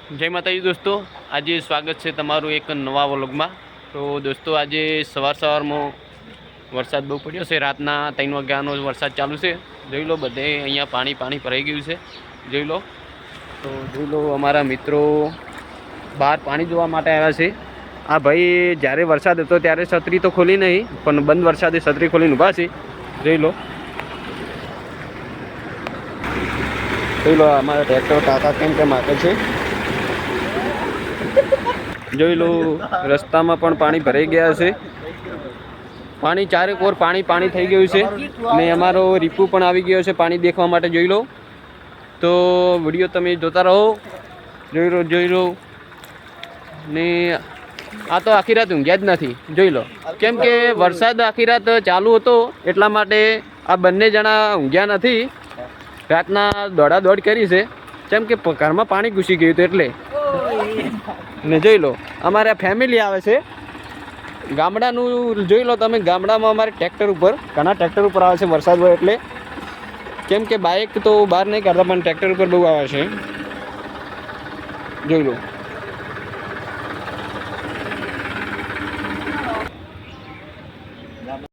જય માતાજી દોસ્તો, આજે સ્વાગત છે તમારું એક નવા વ્લોગમાં। તો દોસ્તો આજે સવારમાં વરસાદ બહુ પડ્યો છે। રાતના 3 વાગ્યાનો વરસાદ ચાલુ છે। જોઈ લો, બધે અહીંયા પાણી ભરાઈ ગયું છે। જોઈ લો, તો જોઈ લો અમારા મિત્રો બહાર પાણી જોવા માટે આવ્યા છે। આ ભાઈ જ્યારે વરસાદ હતો ત્યારે છત્રી તો ખોલી નહીં, પણ બંધ વરસાદે છત્રી ખોલીને ઊભા છે। જોઈ લો અમારા ટ્રેક્ટર કાકા કેમ આપે છે। જોઈ લો, રસ્તામાં પણ પાણી ભરાઈ ગયા છે। પાણી ચારેક ઓર પાણી થઈ ગયું છે ને અમારો રીપુ પણ આવી ગયો છે પાણી દેખવા માટે। જોઈ લો, તો વિડીયો તમે જોતા રહો। જોઈ લો ને આ તો આખી રાત ઊંઘ્યા જ નથી। જોઈ લો, કેમ કે વરસાદ આખી રાત ચાલુ હતો એટલા માટે આ બંને જણા ઊંઘ્યા નથી। રાતના દોડાદોડ કરી છે, કેમ કે ઘરમાં પાણી ઘૂસી ગયું હતું એટલે। ને જોઈ લો અમારે ફેમિલી આવે છે ગામડાનું। જોઈ લો તમે, ગામડામાં અમારે ટ્રેક્ટર ઉપર ઘણા ટ્રેક્ટર ઉપર આવે છે વરસાદ હોય એટલે, કેમ કે બાઇક તો બહાર નહીં કાઢતા પણ ટ્રેક્ટર ઉપર બહુ આવે છે। જોઈ લો।